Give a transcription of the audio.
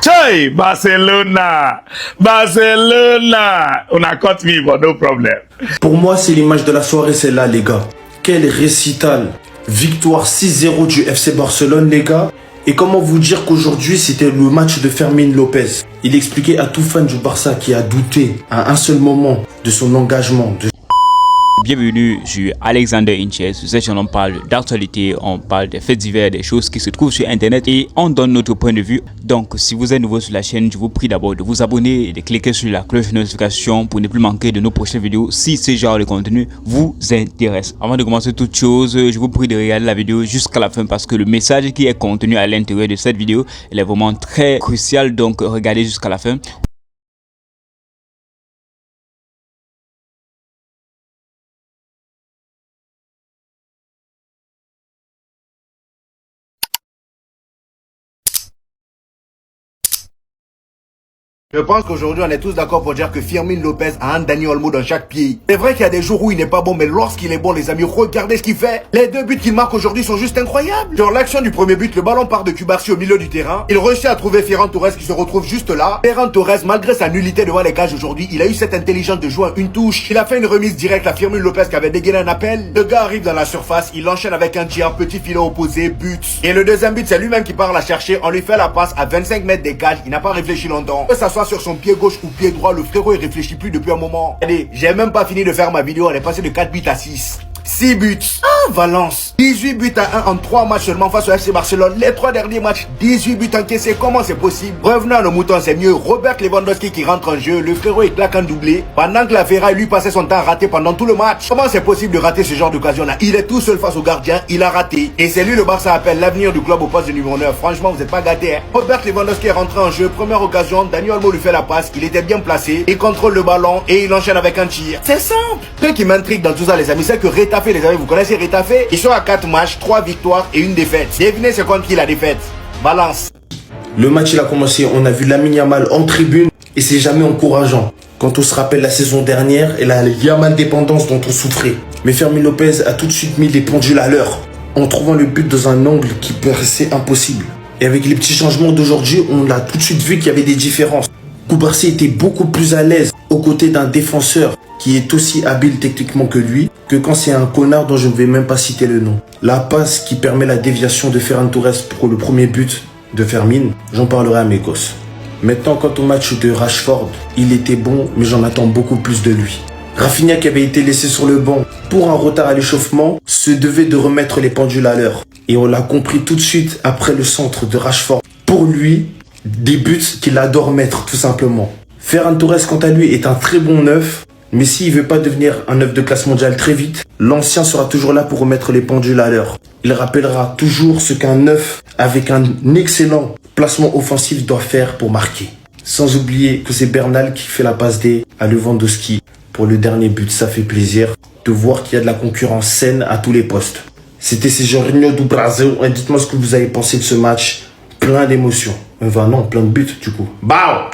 Choi, Barcelona, Barcelona. On a caught me, but no problem. Pour moi, c'est l'image de la soirée, c'est là, les gars. Quel récital. Victoire 6-0 du FC Barcelone, les gars. Et comment vous dire qu'aujourd'hui, c'était le match de Fermín López. Il expliquait à tout fan du Barça qui a douté à un seul moment de son engagement, Bienvenue sur Alexander Inches. Sur cette chaîne, on parle d'actualité, on parle des faits divers, des choses qui se trouvent sur internet et on donne notre point de vue. Donc, si vous êtes nouveau sur la chaîne, je vous prie d'abord de vous abonner et de cliquer sur la cloche de notification pour ne plus manquer de nos prochaines vidéos si ce genre de contenu vous intéresse. Avant de commencer toute chose, je vous prie de regarder la vidéo jusqu'à la fin parce que le message qui est contenu à l'intérieur de cette vidéo est vraiment très crucial. Donc, regardez jusqu'à la fin. Je pense qu'aujourd'hui on est tous d'accord pour dire que Fermín López a un Dani Olmo dans chaque pied. C'est vrai qu'il y a des jours où il n'est pas bon, mais lorsqu'il est bon les amis, regardez ce qu'il fait. Les deux buts qu'il marque aujourd'hui sont juste incroyables. Dans l'action du premier but, le ballon part de Cubarsí au milieu du terrain. Il réussit à trouver Ferran Torres qui se retrouve juste là. Ferran Torres, malgré sa nullité devant les cages aujourd'hui, il a eu cette intelligence de jouer à une touche. Il a fait une remise directe à Fermín López qui avait dégainé un appel. Le gars arrive dans la surface, il enchaîne avec un tir, petit filet opposé, but. Et le deuxième but, c'est lui-même qui part la chercher. On lui fait la passe à 25 mètres des cages, il n'a pas réfléchi longtemps. Il peut s'asseoir sur son pied gauche ou pied droit, le frérot il réfléchit plus depuis un moment. Allez, j'ai même pas fini de faire ma vidéo, on est passé de 4 buts à 6. 6 buts. Ah, Valence. 18 buts à 1 en 3 matchs seulement face au FC Barcelone. Les 3 derniers matchs, 18 buts encaissés. Comment c'est possible? Revenons à nos moutons, c'est mieux. Robert Lewandowski qui rentre en jeu. Le frérot il claque un doublé. Pendant que la Ferrari lui passait son temps raté pendant tout le match. Comment c'est possible de rater ce genre d'occasion là? Il est tout seul face au gardien. Il a raté. Et c'est lui le Barça appelle l'avenir du club au poste de numéro 9. Franchement, vous êtes pas gâtés. Hein? Robert Lewandowski est rentré en jeu. Première occasion. Dani Olmo lui fait la passe. Il était bien placé. Il contrôle le ballon et il enchaîne avec un tir. C'est simple. Ce qui m'intrigue dans tout ça, les amis, c'est que Retafe, les amis, vous connaissez Retafe? Ils sont à 4 matchs, 3 victoires et une défaite. Devinez c'est contre qui la défaite? Valence. Le match il a commencé, on a vu Lamine Yamal en tribune et c'est jamais encourageant. Quand on se rappelle la saison dernière et la Yamal dépendance dont on souffrait. Mais Fermín López a tout de suite mis les pendules à l'heure en trouvant le but dans un angle qui paraissait impossible. Et avec les petits changements d'aujourd'hui, on a tout de suite vu qu'il y avait des différences. Cubarsí était beaucoup plus à l'aise aux côtés d'un défenseur qui est aussi habile techniquement que lui, que quand c'est un connard dont je ne vais même pas citer le nom. La passe qui permet la déviation de Ferran Torres pour le premier but de Fermín, j'en parlerai à mes gosses. Maintenant, quant au match de Rashford, il était bon, mais j'en attends beaucoup plus de lui. Rafinha qui avait été laissé sur le banc pour un retard à l'échauffement se devait de remettre les pendules à l'heure. Et on l'a compris tout de suite après le centre de Rashford. Pour lui, des buts qu'il adore mettre tout simplement. Ferran Torres quant à lui est un très bon neuf, mais s'il veut pas devenir un neuf de classe mondiale très vite, l'ancien sera toujours là pour remettre les pendules à l'heure. Il rappellera toujours ce qu'un neuf avec un excellent placement offensif doit faire pour marquer. Sans oublier que c'est Bernal qui fait la passe D à Lewandowski pour le dernier but. Ça fait plaisir de voir qu'il y a de la concurrence saine à tous les postes. C'était Serginho do Brasil. Dites-moi ce que vous avez pensé de ce match. Plein d'émotions. Enfin non, plein de buts du coup. Bao!